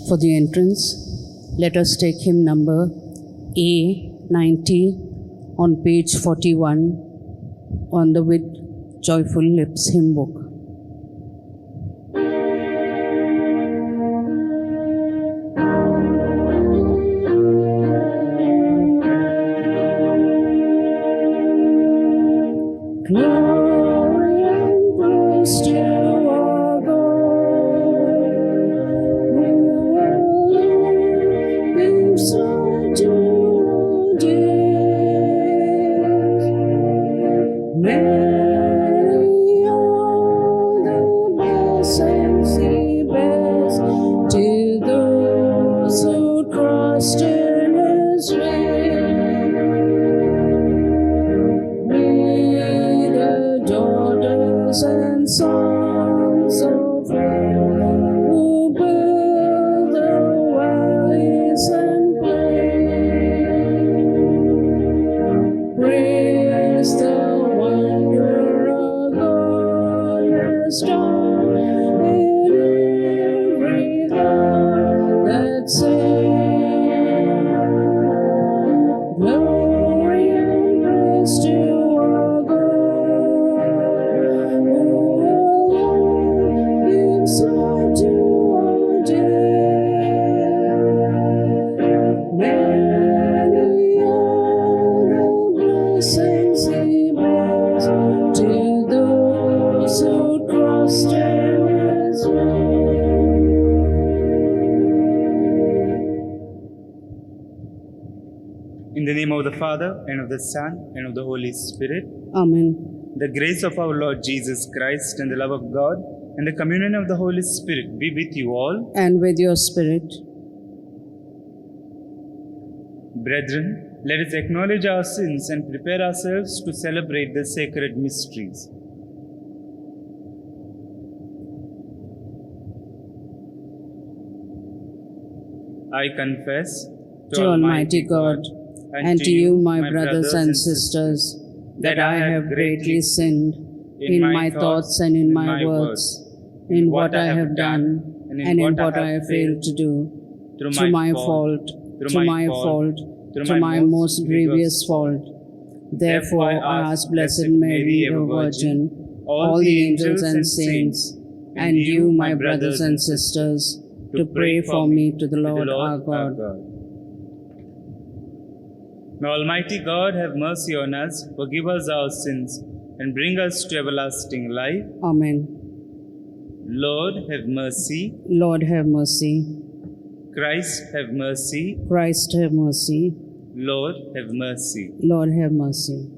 for the entrance, let us take hymn number A90 on page 41 on the With Joyful Lips hymn book. Glory and praise to our God, who alone gives light to all days. Many are the blessings He bears to those who trust in His way. And sons of men who build the valleys and plains, praise the wonder our God has done in every heart that sings. Glory and praise to our God. In the name of the Father, and of the Son, and of the Holy Spirit. Amen. The grace of our Lord Jesus Christ, and the love of God, and the communion of the Holy Spirit be with you all. And with your spirit. Brethren, let us acknowledge our sins and prepare ourselves to celebrate the sacred mysteries. I confess to Almighty God and to you, my brothers and sisters, that I have greatly sinned in my thoughts and in my words, in what I have done and in what I have failed to do, through my fault, through my most grievous fault. Therefore I ask Blessed Mary, ever Virgin, all the angels and saints, and you, my brothers and sisters, to pray for me to the Lord our God. May Almighty God have mercy on us, forgive us our sins, and bring us to everlasting life. Amen. Lord, have mercy. Lord, have mercy. Christ, have mercy. Christ, have mercy. Lord, have mercy. Lord, have mercy.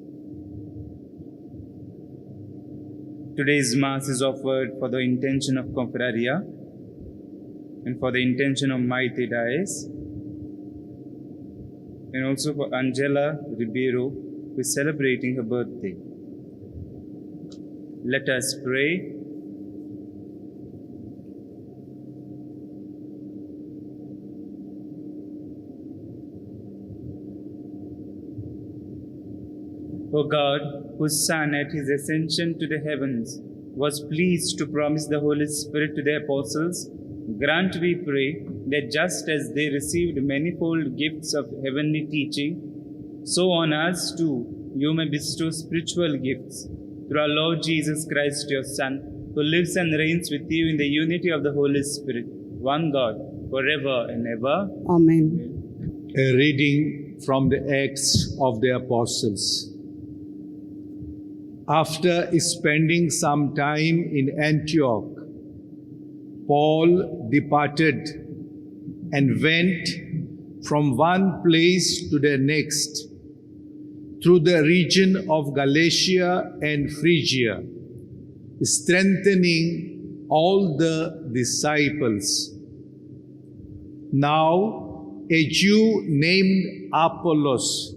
Today's Mass is offered for the intention of Confraria and for the intention of Maite Dias, and also for Angela Ribeiro, who is celebrating her birthday. Let us pray. O God, whose Son at his ascension to the heavens was pleased to promise the Holy Spirit to the apostles, grant, we pray, that just as they received manifold gifts of heavenly teaching, so on us too you may bestow spiritual gifts, through our Lord Jesus Christ, your Son, who lives and reigns with you in the unity of the Holy Spirit, one God, forever and ever. Amen. A reading from the Acts of the Apostles. After spending some time in Antioch, Paul departed and went from one place to the next through the region of Galatia and Phrygia, strengthening all the disciples. Now, a Jew named Apollos,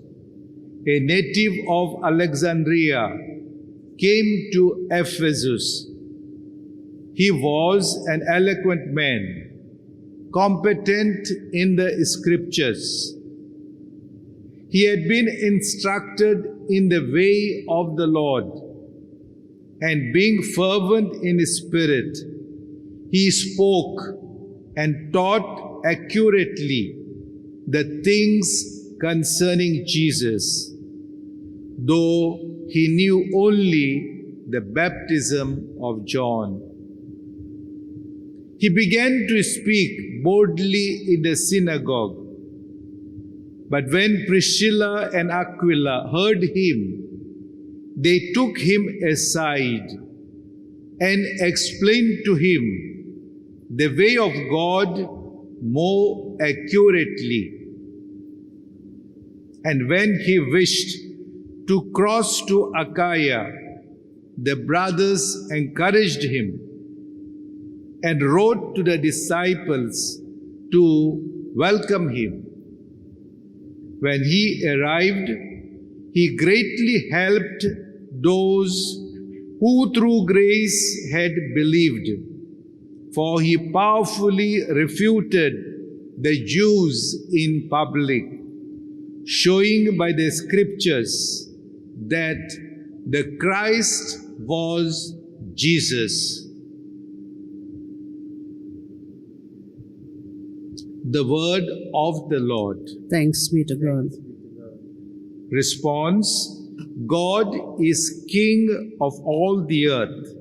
a native of Alexandria, came to Ephesus. He was an eloquent man, competent in the scriptures. He had been instructed in the way of the Lord, and being fervent in spirit, he spoke and taught accurately the things concerning Jesus, though he knew only the baptism of John. He began to speak boldly in the synagogue. But when Priscilla and Aquila heard him, they took him aside and explained to him the way of God more accurately. And when he wished to cross to Achaia, the brothers encouraged him and wrote to the disciples to welcome him. When he arrived, he greatly helped those who through grace had believed, for he powerfully refuted the Jews in public, showing by the scriptures that the Christ was Jesus. The word of the Lord. Thanks be to God. Response: God is King of all the earth.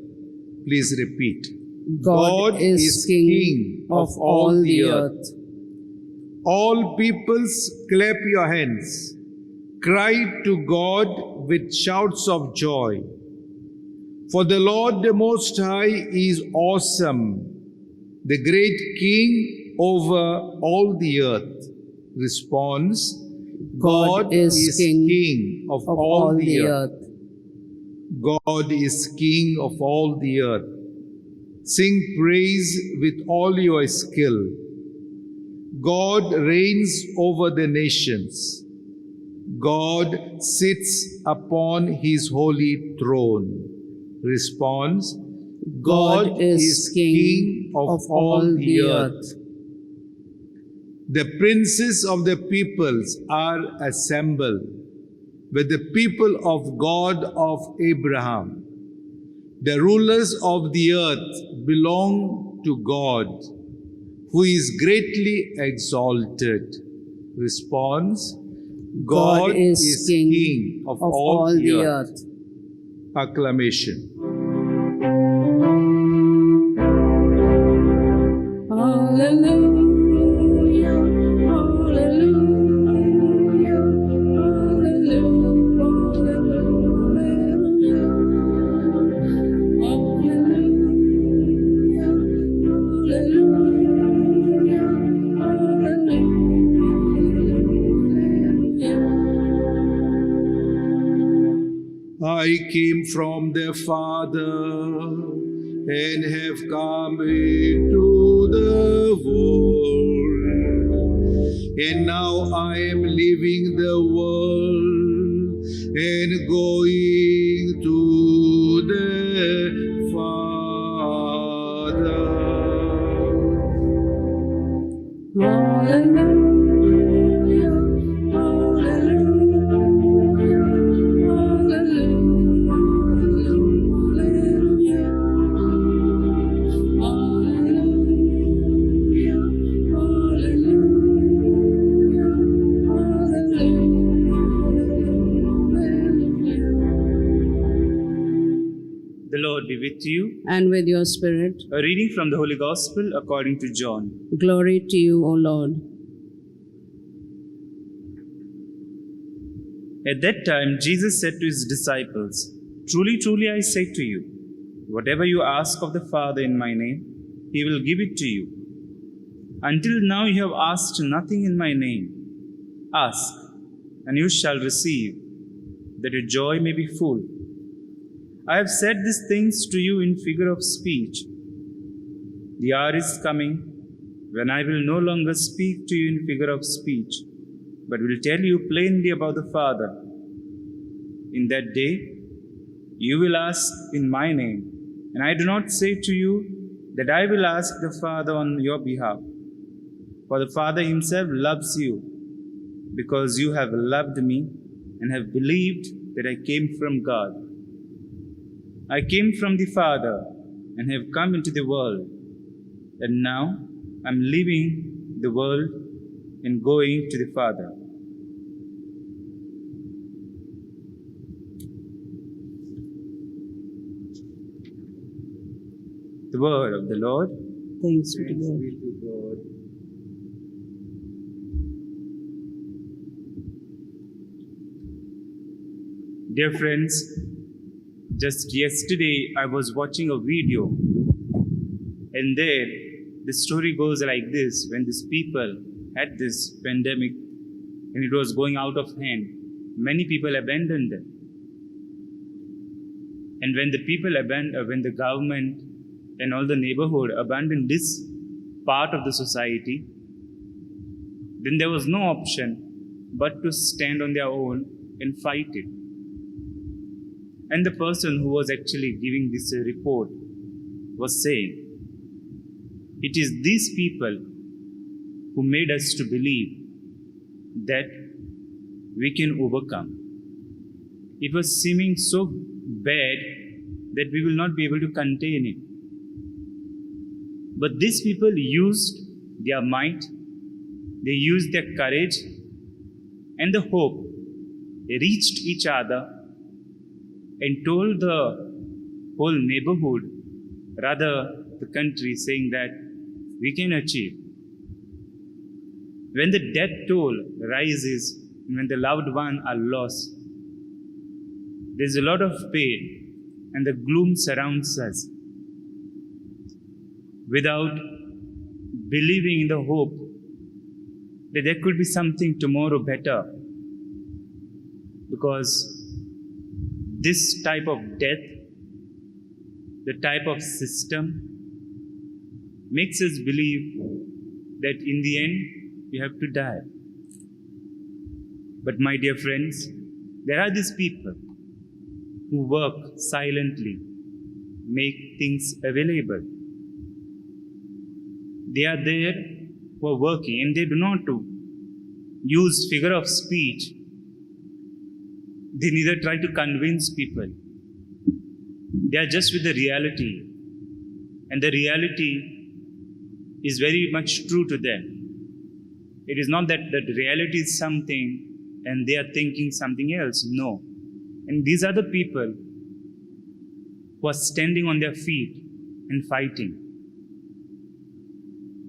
Please repeat. God is King of all the earth. All peoples, clap your hands. Cry to God with shouts of joy. For the Lord the Most High is awesome, the great King over all the earth. Response: God is King of of all the earth. God is King of all the earth. Sing praise with all your skill. God reigns over the nations. God sits upon his holy throne. Response: God is King of all the earth. The princes of the peoples are assembled with the people of God of Abraham. The rulers of the earth belong to God, who is greatly exalted. Response: God is King of all the earth. Acclamation. Hallelujah. I came from the Father and have come into the world. And now I am leaving the world and going to the Father. Hallelujah. The Lord be with you. And with your spirit. A reading from the Holy Gospel according to John. Glory to you, O Lord. At that time, Jesus said to his disciples, "Truly, truly, I say to you, whatever you ask of the Father in my name, he will give it to you. Until now you have asked nothing in my name. Ask, and you shall receive, that your joy may be full. I have said these things to you in figure of speech. The hour is coming when I will no longer speak to you in figure of speech, but will tell you plainly about the Father. In that day, you will ask in my name, and I do not say to you that I will ask the Father on your behalf. For the Father himself loves you, because you have loved me and have believed that I came from God. I came from the Father and have come into the world, and now I am leaving the world and going to the Father. The word of the Lord. Thanks be to Thanks God. be to God. Dear friends, just yesterday I was watching a video, and there the story goes like this: when these people had this pandemic and it was going out of hand, many people abandoned them. And when when the government and all the neighborhood abandoned this part of the society, then there was no option but to stand on their own and fight it. And the person who was actually giving this report was saying, it is these people who made us to believe that we can overcome. It was seeming so bad that we will not be able to contain it. But these people used their might, they used their courage and the hope. They reached each other and told the whole neighborhood, rather the country, saying that we can achieve. When the death toll rises, and when the loved ones are lost, there's a lot of pain and the gloom surrounds us. Without believing in the hope that there could be something tomorrow better, because this type of death, the type of system, makes us believe that in the end we have to die. But my dear friends, there are these people who work silently, make things available. They are there who are working, and they do not use figure of speech. They neither try to convince people. They are just with the reality. And the reality is very much true to them. It is not that the reality is something and they are thinking something else. No. And these are the people who are standing on their feet and fighting.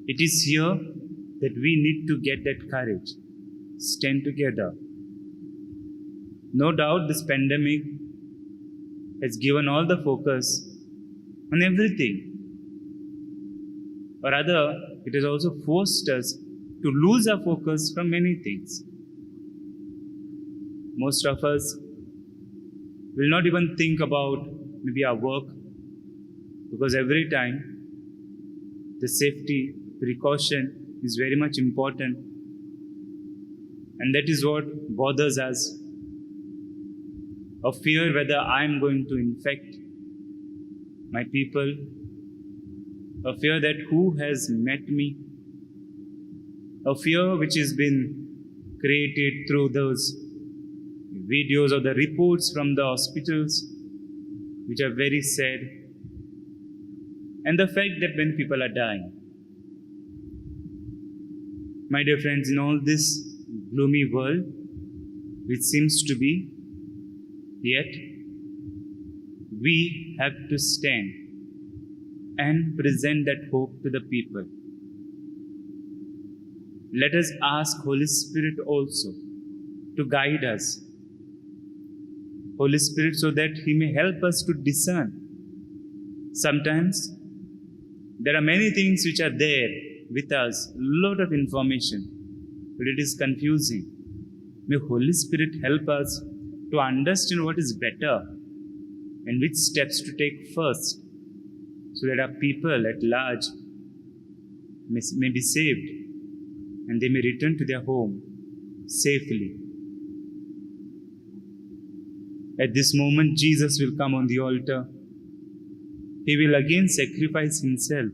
It is here that we need to get that courage. Stand together. No doubt this pandemic has given all the focus on everything. Or rather, it has also forced us to lose our focus from many things. Most of us will not even think about maybe our work, because every time the safety precaution is very much important, and that is what bothers us. A fear whether I am going to infect my people, a fear that who has met me, a fear which has been created through those videos or the reports from the hospitals, which are very sad, and the fact that many people are dying. My dear friends, in all this gloomy world, which seems to be, yet we have to stand and present that hope to the people. Let us ask Holy Spirit also to guide us. Holy Spirit, so that He may help us to discern. Sometimes there are many things which are there with us, lot of information, but it is confusing. May Holy Spirit help us to understand what is better and which steps to take first, so that our people at large may be saved and they may return to their home safely. At this moment, Jesus will come on the altar. He will again sacrifice Himself.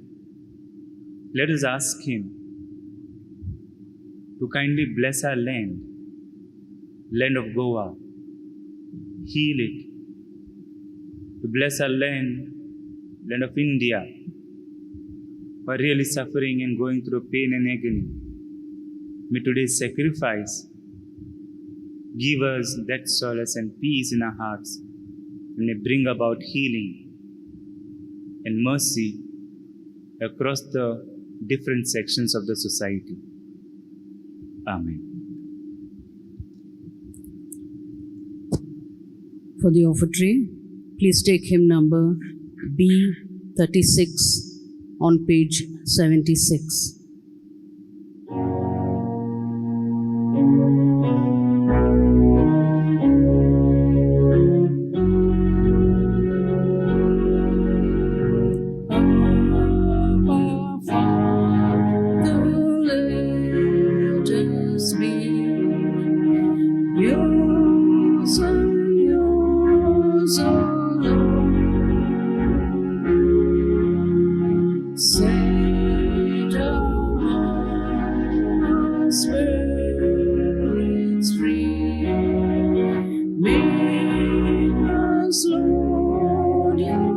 Let us ask Him to kindly bless our land of Goa, heal it, to bless our land of India, who are really suffering and going through pain and agony. May today's sacrifice give us that solace and peace in our hearts, and may bring about healing and mercy across the different sections of the society. Amen. For the offertory, please take hymn number B36 on page 76. Yours and yours alone. Set our hearts, our spirits free. Make us Lord your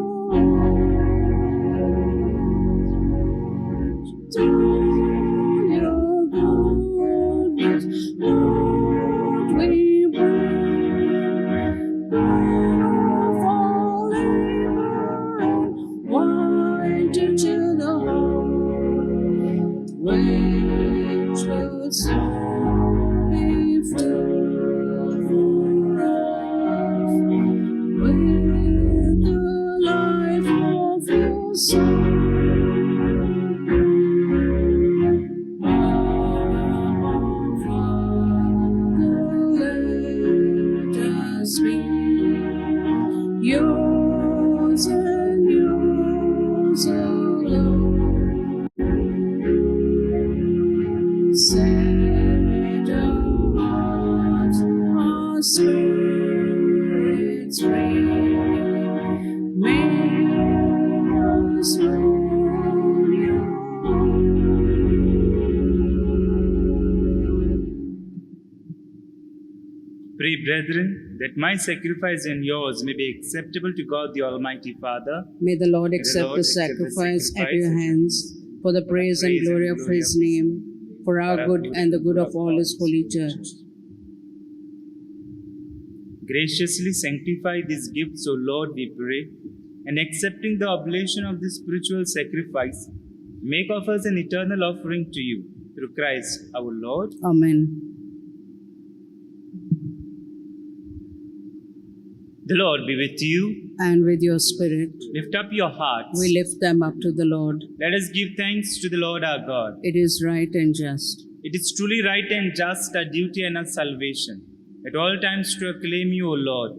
Pray, brethren, that my sacrifice and yours may be acceptable to God the Almighty Father. May the Lord May the accept Lord the accept the sacrifice at sacrifice your hands for the praise and glory of his name, for our good and the good of all his holy church. Graciously sanctify these gifts, O Lord, we pray, and accepting the oblation of this spiritual sacrifice, make of us an eternal offering to you, through Christ our Lord. Amen. The Lord be with you. And with your spirit, Lift up your hearts. we lift them up to the Lord. Let us give thanks to the Lord our God. It is right and just. It is truly right and just, our duty and our salvation, at all times to acclaim you, O Lord.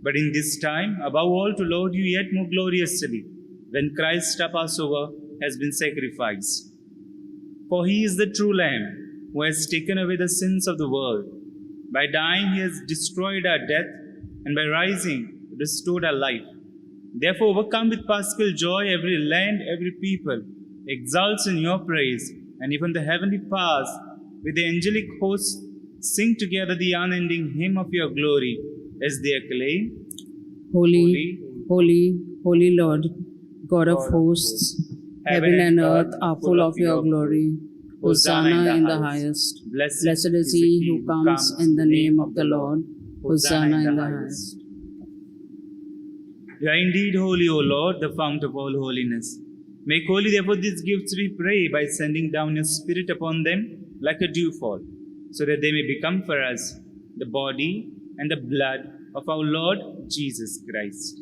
But in this time, above all, to laud you yet more gloriously, when Christ our Passover has been sacrificed. For he is the true Lamb, who has taken away the sins of the world. By dying, he has destroyed our death, and by rising, restored our life. Therefore, overcome with paschal joy, every land, every people exults in your praise, and even the heavenly powers with the angelic hosts sing together the unending hymn of your glory as they acclaim. Holy, holy, holy Lord, God of hosts, heaven and earth are full of your glory. Hosanna in the highest. Blessed is he who comes in the name of the Lord. Hosanna in the highest. You are indeed holy, O Lord, the fount of all holiness. Make holy, therefore, these gifts, we pray, by sending down your Spirit upon them like a dewfall, so that they may become for us the body and the blood of our Lord Jesus Christ.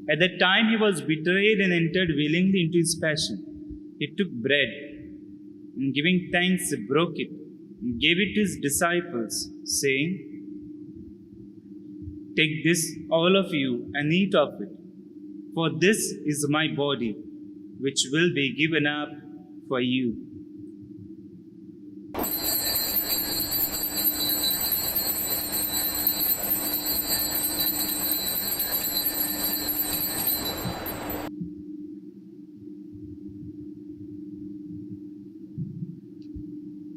At that time he was betrayed and entered willingly into his passion. He took bread, and giving thanks, broke it, and gave it to his disciples, saying, "Take this, all of you, and eat of it, for this is my body, which will be given up for you."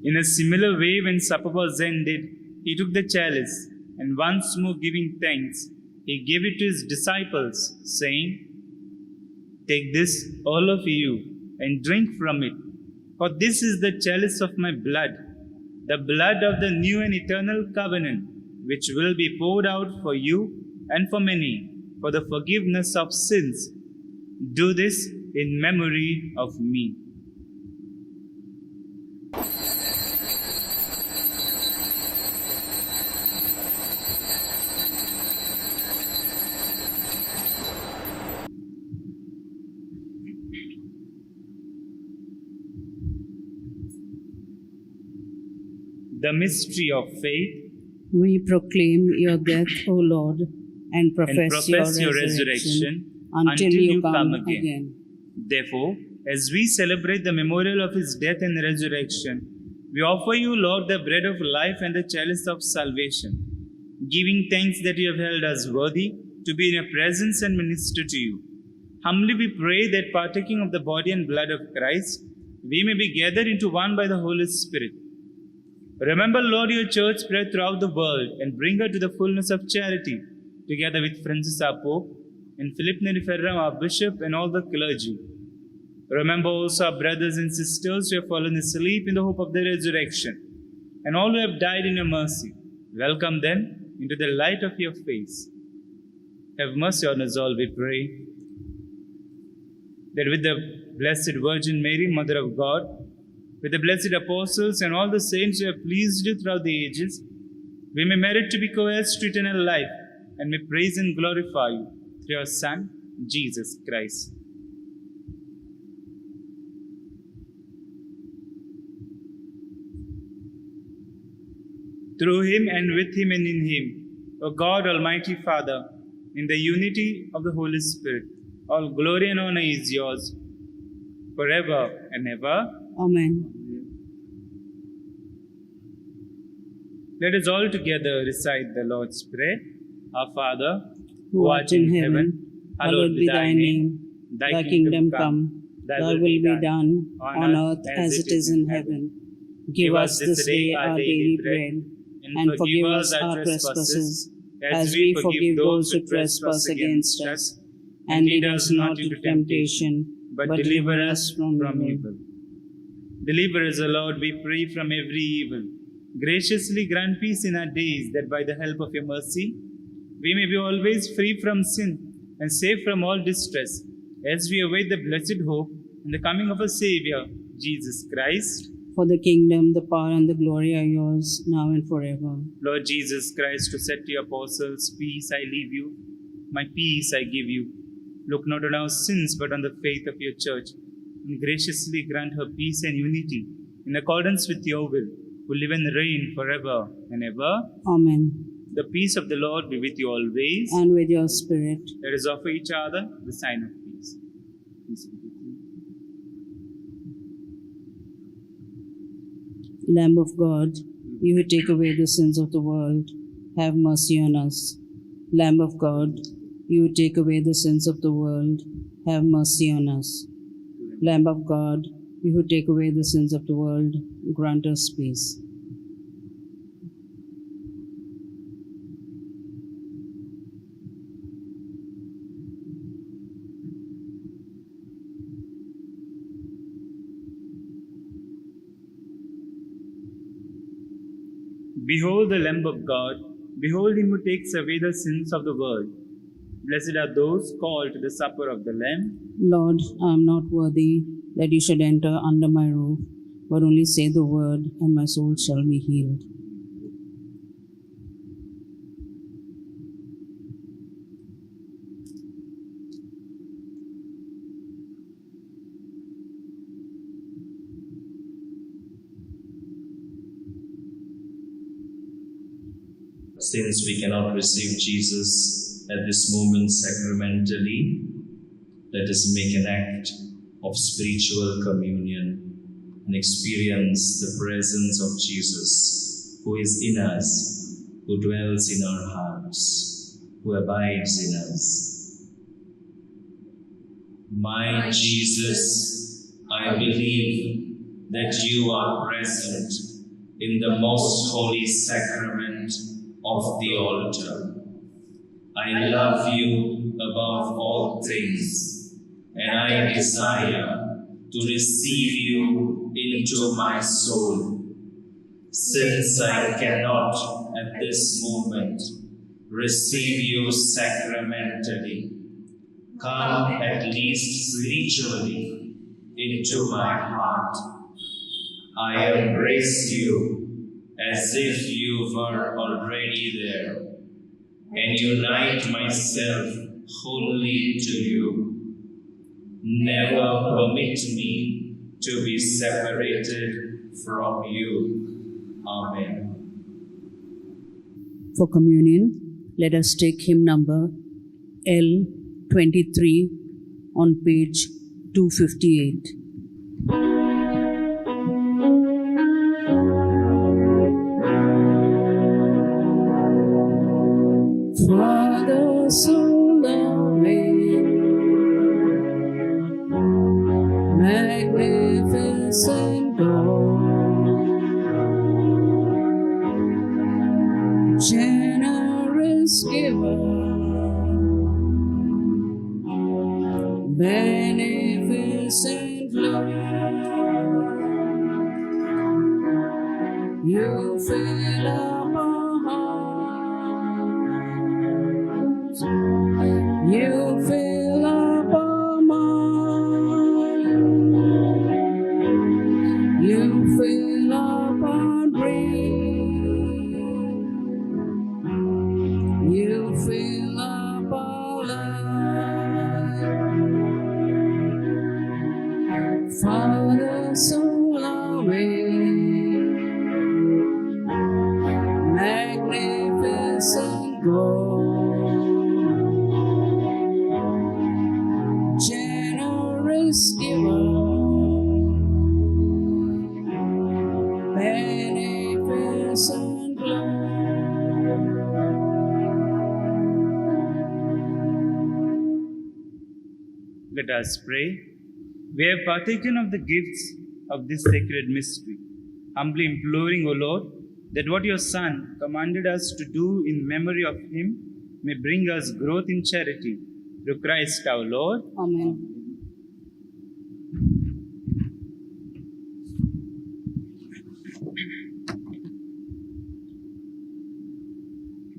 In a similar way, when supper was ended, he took the chalice, and once more giving thanks, he gave it to his disciples, saying, "Take this, all of you, and drink from it, For this is the chalice of my blood, the blood of the new and eternal covenant, which will be poured out for you and for many for the forgiveness of sins. Do this in memory of me. The mystery of faith. We proclaim your death, O Lord, and profess your resurrection until you come again. Therefore, as we celebrate the memorial of his death and resurrection, we offer you, Lord, the bread of life and the chalice of salvation, giving thanks that you have held us worthy to be in your presence and minister to you. Humbly we pray that, partaking of the body and blood of Christ, we may be gathered into one by the Holy Spirit. Remember, Lord, your church spread throughout the world and bring her to the fullness of charity, together with Francis our Pope and Philip Neri Ferram our Bishop and all the clergy. Remember also our brothers and sisters who have fallen asleep in the hope of the resurrection, and all who have died in your mercy. Welcome them into the light of your face. Have mercy on us all, we pray, that with the Blessed Virgin Mary, Mother of God, with the blessed apostles and all the saints who have pleased you throughout the ages, we may merit to be co-heirs to eternal life, and may praise and glorify you through your Son, Jesus Christ. Through him and with him and in him, O God, Almighty Father, in the unity of the Holy Spirit, all glory and honor is yours, forever and ever. Amen. Let us all together recite the Lord's Prayer. Our Father, Who art in heaven, hallowed be thy name. Thy kingdom come, thy will be done, on earth as it is in heaven. Give us this day our daily bread, and forgive us our trespasses, as we forgive those who trespass against us. And lead us not into temptation, but deliver us from evil. Deliver us, O Lord, we pray, from every evil. Graciously grant peace in our days, that by the help of your mercy, we may be always free from sin and safe from all distress, as we await the blessed hope and the coming of our Saviour, Jesus Christ. For the kingdom, the power, and the glory are yours, now and forever. Lord Jesus Christ, who said to your apostles, "Peace I leave you, my peace I give you," look not on our sins, but on the faith of your church, and graciously grant her peace and unity, in accordance with your will, who live and reign forever and ever. Amen. The peace of the Lord be with you always. And with your spirit. Let us offer each other the sign of peace. Peace be with you. Lamb of God, you who take away the sins of the world, have mercy on us. Lamb of God, you who take away the sins of the world, have mercy on us. Lamb of God, you who take away the sins of the world, grant us peace. Behold the Lamb of God, behold him who takes away the sins of the world. Blessed are those called to the supper of the Lamb. Lord, I am not worthy that you should enter under my roof, but only say the word, and my soul shall be healed. Since we cannot receive Jesus at this moment sacramentally, let us make an act of spiritual communion and experience the presence of Jesus, who is in us, who dwells in our hearts, who abides in us. My Jesus, I believe that you are present in the most holy sacrament of the altar. I love you above all things, and I desire to to receive you into my soul. Since I cannot at this moment receive you sacramentally, come at least spiritually into my heart. I embrace you as if you were already there, and unite myself wholly to you. Never permit me to be separated from you. Amen. For communion, let us take hymn number L23 on page 258. Father, so loving, magnificent God, generous giver, beneficent Lord, you fill up our hearts, you fill up our mind, you fill up our dreams, you fill up our life. Father, so loving, magnificent God, generous giver, beneficent Lord. Let us pray. We have partaken of the gifts of this sacred mystery, humbly imploring, O Lord, that what your Son commanded us to do in memory of him may bring us growth in charity. Through Christ our Lord. Amen.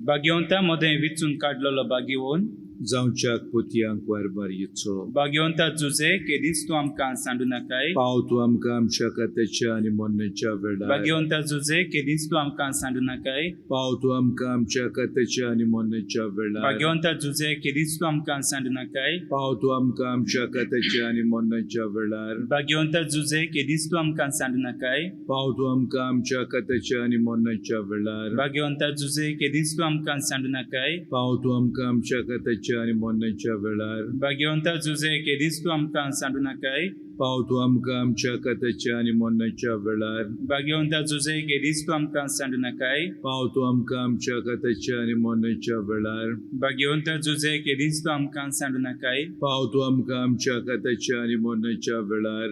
Bhagyavanta moden vitsun kadlolo bhagivon. जावच्याक पोतयांक वारबार येचो Bhagyavanta Jose केदीस तूं आमकां सांडू नाकाय. पाव तूं आमकां आमच्या कात्याच्या आनी मोन्नेच्या वेळार Bhagyavanta Jose केदीस तूं आमकां सांडू नाकाय. पाव तूं आमकां आमच्या कात्याच्या आनी मोन्नेच्या वेळार Bhagyavanta जुजे केदीस तूं आमकां सांडू नाकाय. पाव तूं आमकां आमच्या कात्याच्या आनी मोन्नेच्या वेळार Bhagyavanta जुजे केदीस तूं आमकां सांडू नाकाय. पाव तूं आमकां आमच्या कात्याच्या आनी मोन्नेच्या वेळार Bhagyavanta जुजे केदीस तूं आमकां सांडू नाकाय. पाव तूं आमकां आमच्या कात्याच्या आनी मोन्नेच्या वेळार Bhagyavanta जुजे केदीस तूं आमकां सांडू नाकाय. पाव तूं आमकां आमच्या कात्याच्या आनी मोन्नेच्या वेळार Bhagyavanta जुजे केदीस तूं आमकां सांडू नाकाय. पाव तूं आमकां आमच्या कात्याच्या आनी मोन्नेच्या वेळार Bhagyavanta जुजे केदीस तूं आमकां सांडू नाकाय. पाव तूं आमकां आमच्या कात्याच्या आनी मोन्नेच्या वेळार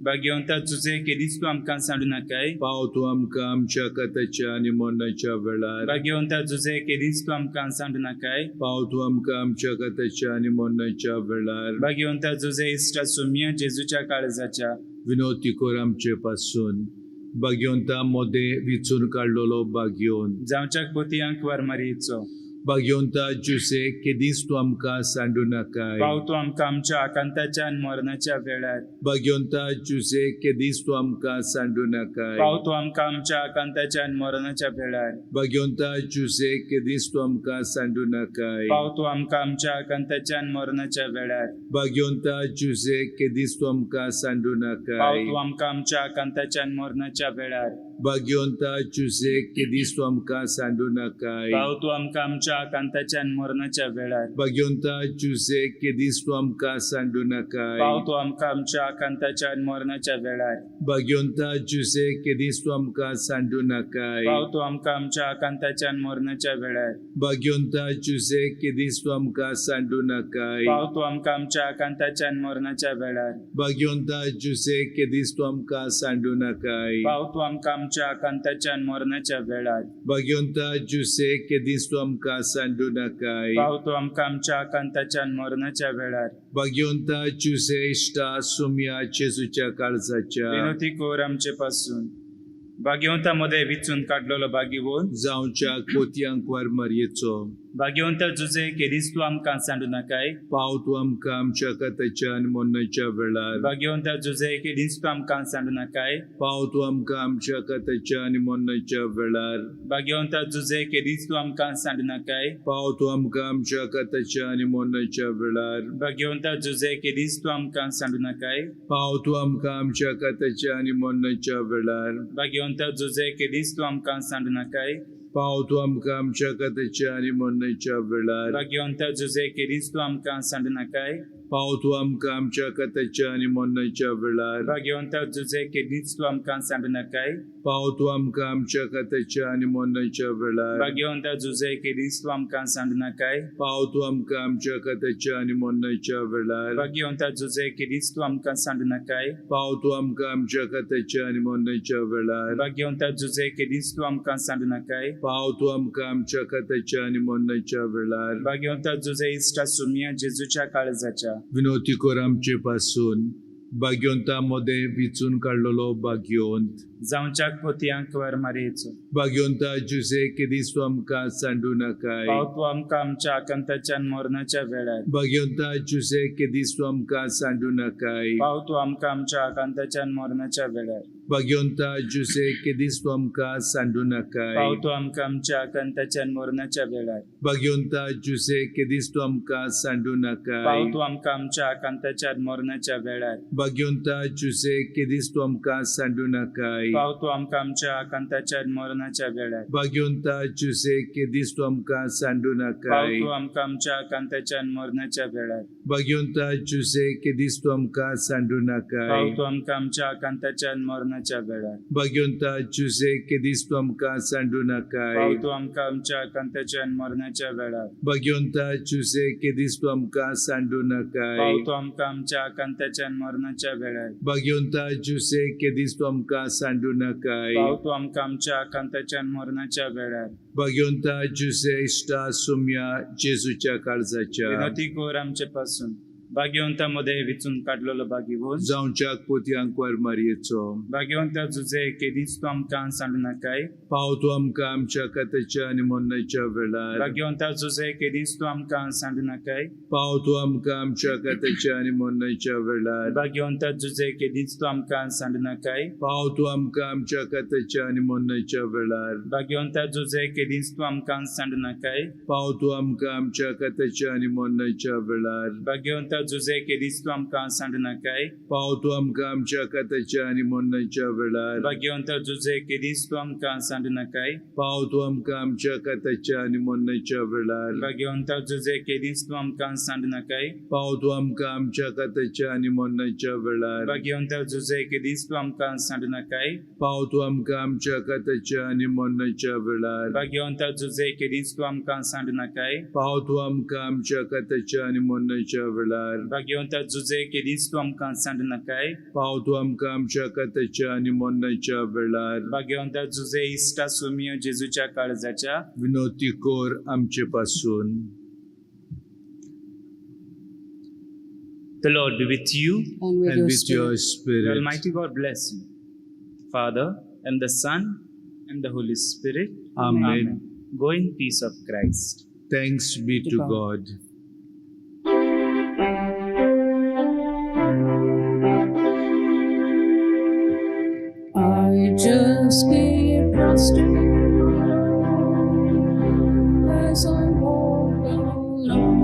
Bhagyavanta जुजे केदीस तूं आमकां सांडू नाकाय. पाव तूं आमकां आमच्या कात्याच्या आनी मोन्नेच्या वेळार Bhagyavanta जुजे केदीस तूं आमकां सांडू नाकाय. पाव तूं आमकां आमच्या कात्याच्या आनी मोन्नेच्या वेळार Bhagyavanta जुजे इश्टा सुम्य जेजूच्या काळजाच्या विनोदी कोर आमचे पासून भाग्यवंता मोदे विचून काडलेलो भाग्योन जावच्याक पोतयांक वारमारीचो. भाग्यवंता जुसे केदीस तूं आमकां सांडू नाकाय पाव तूं आमकां आमच्या आकांताच्या आनी मरणाच्या वेळार. भाग्यवंता जुसे केदीस तूं आमकां सांडू नाकाय पाव तूं आमकां आमच्या आकांताच्या आनी मरणाच्या वेळार. भाग्यवंता जुसे केदीस तूं आमकां सांडू नाकाय पाव तूं आमकां आमच्या आकांताच्या आनी मरणाच्या वेळार. भाग्यवंता जुसे केदीस तूं आमकां सांडू पाव नाकाय तूं आमकां आमच्या आकांताच्या आनी मरणाच्या वेळार. भाग्यवंता जुसे केदीस तूं आमकां सांडू नाकाय पाव तूं आमकां आमच्या आकांताच्या आनी मरणाच्या वेळार. भाग्यवंता जुसे केदीस तूं आमकां सांडू नाकाय पाव तूं आमकां आमच्या आकांताच्या आनी मरणाच्या वेळार. भाग्यवंता जुसे केदीस तूं आमकां सांडू नाकाय पाव तूं आमकां आमच्या आकांताच्या आनी मरणाच्या वेळार. भाग्यवंता जुसे केदीस तूं आमकां सांडू नाकाय पाव तूं आमकां आमच्या आकांताच्या आनी मरणाच्या वेळार. भाग्यवंता जुसे केदीस तूं आमकां सांडू नाकाय पाव तूं आमकां आमच्या आकांताच्या आनी मरणाच्या वेळार भाग्यवंता जुसे केदीस तूं आमकां सांडू नाकाय पाव तूं आमकां आमच्या आकांताच्या आनी मरणाच्या वेळार भाग्यवंता जुसे इश्टा सुम्या जेजूच्या काळजाच्या विनोती कोर आमचे पासून भाग्यवंता मध्ये विचून काडलेलो भाग्यवंत जावच्या कोतयांक वार मरयेचो भाग्यवंत जुजे केदीस तूं आमकां सांडू नाकाय पाव तूं आमकां आमच्या काताच्या आनी मरणाच्या वेळार भाग्यवंत जुजे केदीस तूं आमकां सांडू नाकाय पाव तूं आमकां आमच्या काताच्या आनी मरणाच्या वेळार भाग्यवंत जुजे केदीस तूं आमकां सांडू नाकाय पाव तूं आमकां आमच्या काताच्या आनी मरणाच्या वेळार भाग्यवंत जुजे केदीस तूं आमकां सांडू नाकाय पाव तूं आमकां आमच्या काताच्या आनी मरणाच्या वेळार भाग्यवंत जुजे केदीस तूं आमकां सांडू नाकाय पाव तूं आमकां आमच्या काताच्या आनी मरणाच्या वेळार भाग्यवंत जुजे केदीस तूं आमकां सांडू नाकाय पाव तूं आमकां आमच्या काताच्या आनी मरणाच्या वेळार भाग्यवंत जुजे केदीस तूं आमकां सांडू नाकाय पाव तूं आमकां आमच्या काताच्या आनी मरणाच्या वेळार भाग्यवंत जुजे केदीस तूं आमकां सांडू नाकाय पाव तूं आमकां आमच्या काताच्या आनी मरणाच्या वेळार भाग्यवंत जुजे केदीस तूं आमकां सांडू नाकाय पाव तूं आमकां आमच्या काताच्या आनी मरणाच्या वेळार भाग्यवंत जुजे केदीस तूं आमकां सांडू नाकाय पाव तूं आमकां आमच्या काताच्या आनी मरणाच्या वेळार भाग्यवंत जुजे इश्टा सुम्या जेजूच्या काळजाच्या विनोती कर आमचे पासून भाग्यवंता मध्ये विचून काडलेलो भाग्यवंत जावच्या पोतयांक वर मारयेचो भाग्यवंता जुसे केदीस तूं आमकां सांडू नाकाय पाव तूं आमकां आमच्या आकांताच्या आनी मरणाच्या वेळार भाग्यवंता जुसे केदीस तूं आमकां सांडू नाकाय पाव तूं आमकां आमच्या आकांताच्या आनी मरणाच्या वेळार भाग्यवंता जुसे केदीस तूं आमकां सांडू नाकाय पाव तूं आमकां आमच्या आकांताच्या आनी मरणाच्या वेळार भाग्यवंता जुसे केदीस तूं आमकां सांडू नाकाय पाव तूं आमकां आमच्या आकांताच्या आनी मरणाच्या वेळार भाग्यवंता जुसे केदीस तूं आमकां सांडू नाकाय पाव तूं आमकां आमच्या आकांताच्या आनी मरणाच्या वेळार भाग्यवंता जुसे केदीस तूं आमकां सांडू पाव नाकाय तूं आमकां आमच्या आकांताच्या आनी मरणाच्या वेळार भाग्यवंता जुसे केदीस तूं आमकां सांडू नाकाय पाव तूं आमकां आमच्या आकांताच्या आनी मरणाच्या वेळार भाग्यवंता जुसे केदीस तूं आमकां सांडू नाकाय पाव तूं आमकां आमच्या आकांताच्या आनी मरणाच्या वेळार भाग्यवंता जुसे केदीस तूं आमकां सांडू नाकाय पाव तूं आमकां आमच्या आकांताच्या आनी मरणाच्या वेळार भाग्यवंता जुसे केदीस तूं आमकां सांडू नाकाय पाव तूं आमकां आमच्या आकांताच्या आनी मरणाच्या वेळार भाग्यवंता जुसे इश्टा सुम्या जेजूच्या काळजाच्या विनोती कोर आमचे पासून भाग्यवंता मध्ये विचून काडलेलो भाग्यवंत जावच्याक पोतयांक वर मारयेचो भाग्यवंत जुजे केदीस तूं आमकां सांडू नाकाय पाव तूं आमकां आमच्या काताच्या आनी मरणाच्या वेळार भाग्यवंत जुजे केदीस तूं आमकां सांडू नाकाय पाव तूं आमकां आमच्या काताच्या आनी मरणाच्या वेळार भाग्यवंत जुजे केदीस तूं आमकां सांडू नाकाय पाव तूं आमकां आमच्या काताच्या आनी मरणाच्या वेळार भाग्यवंत जुजे केदीस तूं आमकां सांडू नाकाय पाव तूं आमकां आमच्या काताच्या आनी मरणाच्या वेळार भाग्यवंत जुजे केदीस तूं आमकां सांडू नाकाय पाव तूं आमकां आमच्या काताच्या आनी मरणाच्या वेळार भाग्यवंत जुजे केदीस तूं आमकां सांडू नाकाय पाव तूं आमकां आमच्या काताच्या आनी मरणाच्या वेळार भाग्यवंत जुजे केदीस तूं आमकां सांडू नाकाय पाव तूं आमकां आमच्या काताच्या आनी मरणाच्या वेळार भाग्यवंत जुजे केदीस तूं आमकां सांडू नाकाय पाव तूं आमकां आमच्या काताच्या आनी मरणाच्या वेळार भाग्यवंत जुजे केदीस तूं आमकां सांडू नाकाय पाव तूं आमकां आमच्या काताच्या आनी मरणाच्या वेळार भाग्यवंत जुजे केदीस तूं आमकां सांडू नाकाय पाव तूं आमकां आमच्या काताच्या आनी मरणाच्या वेळार भाग्यवंत जुजे इश्टा सुम्य जेजूच्या काळजाच्या विनोती कोर आमचे पासून The Lord be with you. And with and your with your spirit. The spirit. Almighty God bless you, Father, and the Son, and the Holy Spirit. Amen. Go in peace of Christ. Thanks be To to God. God. I just keep trusting as I walk along.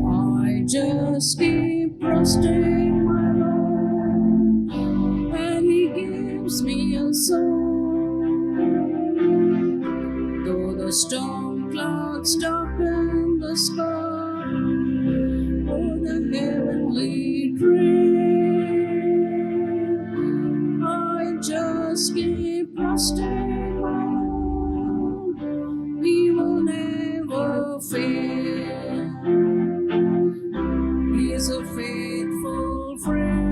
I just keep trusting my Lord, and He gives me a song. Though the storm clouds darken the sky, or the heavenly dream, I just keep trusting my Lord. He will never fail. He is a faithful friend.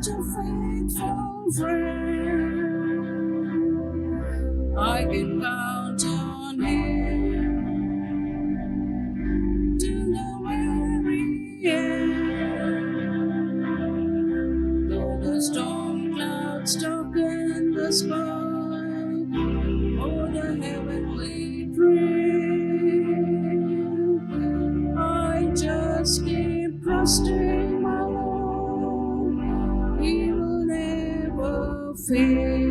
a faithful friend. I can count on him till the very end. Though the storm clouds darken the sky, oh, the heavenly dream, I just keep trusting my Lord. He will never fail.